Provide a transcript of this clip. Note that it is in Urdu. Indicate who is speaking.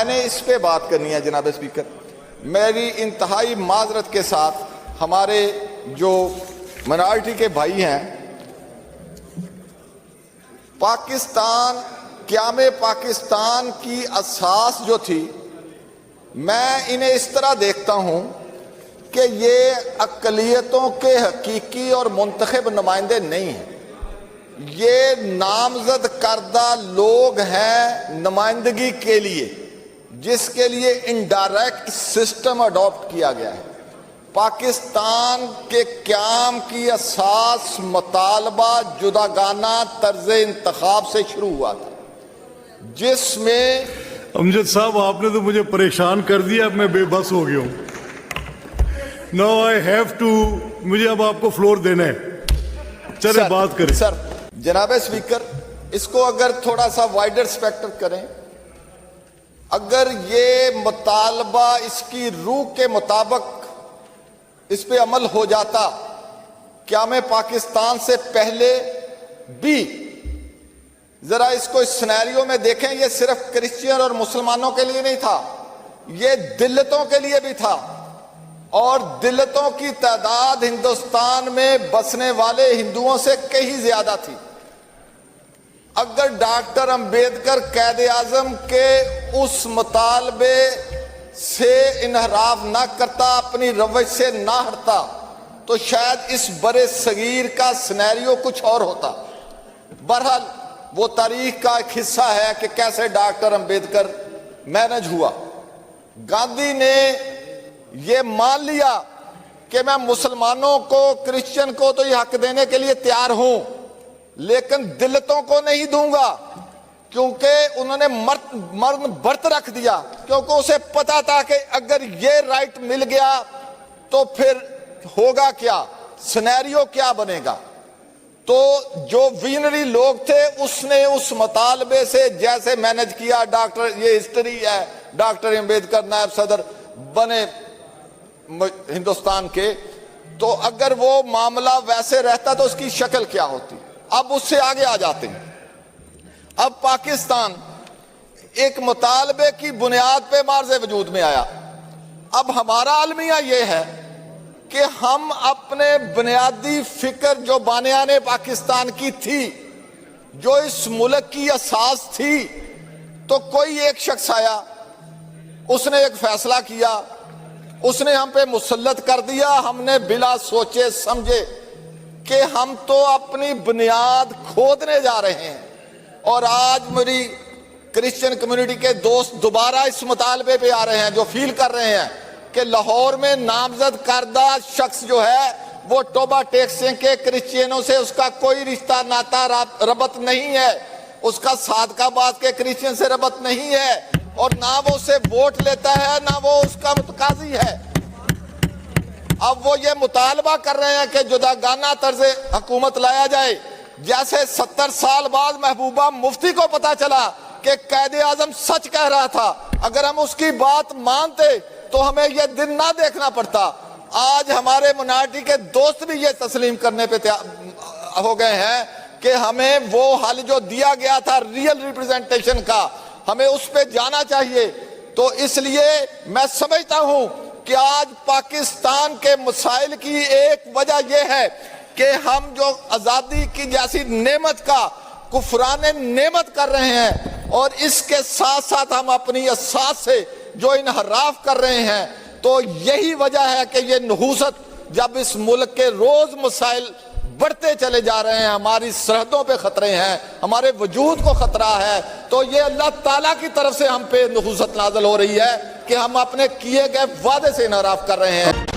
Speaker 1: میں نے اس پہ بات کرنی ہے جناب اسپیکر. میری انتہائی معذرت کے ساتھ ہمارے جو منارٹی کے بھائی ہیں، پاکستان قیام پاکستان کی اساس جو تھی، میں انہیں اس طرح دیکھتا ہوں کہ یہ اقلیتوں کے حقیقی اور منتخب نمائندے نہیں ہیں. یہ نامزد کردہ لوگ ہیں نمائندگی کے لیے، جس کے لیے انڈائریکٹ سسٹم اڈاپٹ کیا گیا ہے. پاکستان کے قیام کی اساس مطالبہ جداگانہ طرز انتخاب سے شروع ہوا تھا، جس میں
Speaker 2: امجد صاحب آپ نے تو مجھے پریشان کر دیا، اب میں بے بس ہو گیا ہوں. نو آئی ہیو ٹو، مجھے اب آپ کو فلور دینا ہے. چلے بات کریں.
Speaker 1: سر جناب اسپیکر، اس کو اگر تھوڑا سا وائڈر اسپیکٹر کریں، اگر یہ مطالبہ اس کی روح کے مطابق اس پہ عمل ہو جاتا، قیام پاکستان سے پہلے بھی، ذرا اس کو اس سینیریو میں دیکھیں، یہ صرف کرسچین اور مسلمانوں کے لیے نہیں تھا، یہ دلتوں کے لیے بھی تھا، اور دلتوں کی تعداد ہندوستان میں بسنے والے ہندوؤں سے کہیں زیادہ تھی. اگر ڈاکٹر امبیڈکر قائد اعظم کے اس مطالبے سے انحراف نہ کرتا، اپنی روش سے نہ ہٹتا، تو شاید اس برے صغیر کا سینیریو کچھ اور ہوتا. بہرحال وہ تاریخ کا ایک حصہ ہے کہ کیسے ڈاکٹر امبیڈکر مینج ہوا. گاندھی نے یہ مان لیا کہ میں مسلمانوں کو، کرسچن کو تو یہ حق دینے کے لیے تیار ہوں، لیکن دلتوں کو نہیں دوں گا، کیونکہ انہوں نے مرد برت رکھ دیا، کیونکہ اسے پتا تھا کہ اگر یہ رائٹ مل گیا تو پھر ہوگا کیا، سینیریو کیا بنے گا. تو جو وینری لوگ تھے، اس نے اس مطالبے سے جیسے مینج کیا. ڈاکٹر، یہ ہسٹری ہے، ڈاکٹر امبیڈکر نائب صدر بنے ہندوستان کے، تو اگر وہ معاملہ ویسے رہتا تو اس کی شکل کیا ہوتی. اب اس سے آگے آ جاتے ہیں. اب پاکستان ایک مطالبے کی بنیاد پہ معرض وجود میں آیا. اب ہمارا المیہ یہ ہے کہ ہم اپنے بنیادی فکر جو بانیان پاکستان کی تھی، جو اس ملک کی اساس تھی، تو کوئی ایک شخص آیا، اس نے ایک فیصلہ کیا، اس نے ہم پہ مسلط کر دیا. ہم نے بلا سوچے سمجھے کہ ہم تو اپنی بنیاد کھودنے جا رہے ہیں. اور آج میری کرسچن کمیونٹی کے دوست دوبارہ اس مطالبے پہ آ رہے ہیں، جو فیل کر رہے ہیں کہ لاہور میں نامزد کردہ شخص جو ہے وہ ٹوبا ٹیکسیں کے کرسچینوں سے اس کا کوئی رشتہ ناتا ربط نہیں ہے، اس کا صادقہ بات کے کرسچین سے ربط نہیں ہے، اور نہ وہ اسے ووٹ لیتا ہے، نہ وہ اس کا متقاضی ہے. اب وہ یہ مطالبہ کر رہے ہیں کہ جداگانہ طرز حکومت لایا جائے. جیسے 70 سال بعد محبوبہ مفتی کو پتا چلا کہ قائد اعظم سچ کہہ رہا تھا، اگر ہم اس کی بات مانتے تو ہمیں یہ دن نہ دیکھنا پڑتا. آج ہمارے منارٹی کے دوست بھی یہ تسلیم کرنے پہ ہو گئے ہیں کہ ہمیں وہ حل جو دیا گیا تھا ریئل ریپریزنٹیشن کا، ہمیں اس پہ جانا چاہیے. تو اس لیے میں سمجھتا ہوں کہ آج پاکستان کے مسائل کی ایک وجہ یہ ہے کہ ہم جو آزادی کی جیسی نعمت کا کفران نعمت کر رہے ہیں، اور اس کے ساتھ ساتھ ہم اپنی اساس سے جو انحراف کر رہے ہیں. تو یہی وجہ ہے کہ یہ نحوست، جب اس ملک کے روز مسائل بڑھتے چلے جا رہے ہیں، ہماری سرحدوں پہ خطرے ہیں، ہمارے وجود کو خطرہ ہے، تو یہ اللہ تعالیٰ کی طرف سے ہم پہ نحوست نازل ہو رہی ہے کہ ہم اپنے کیے گئے وعدے سے انحراف کر رہے ہیں.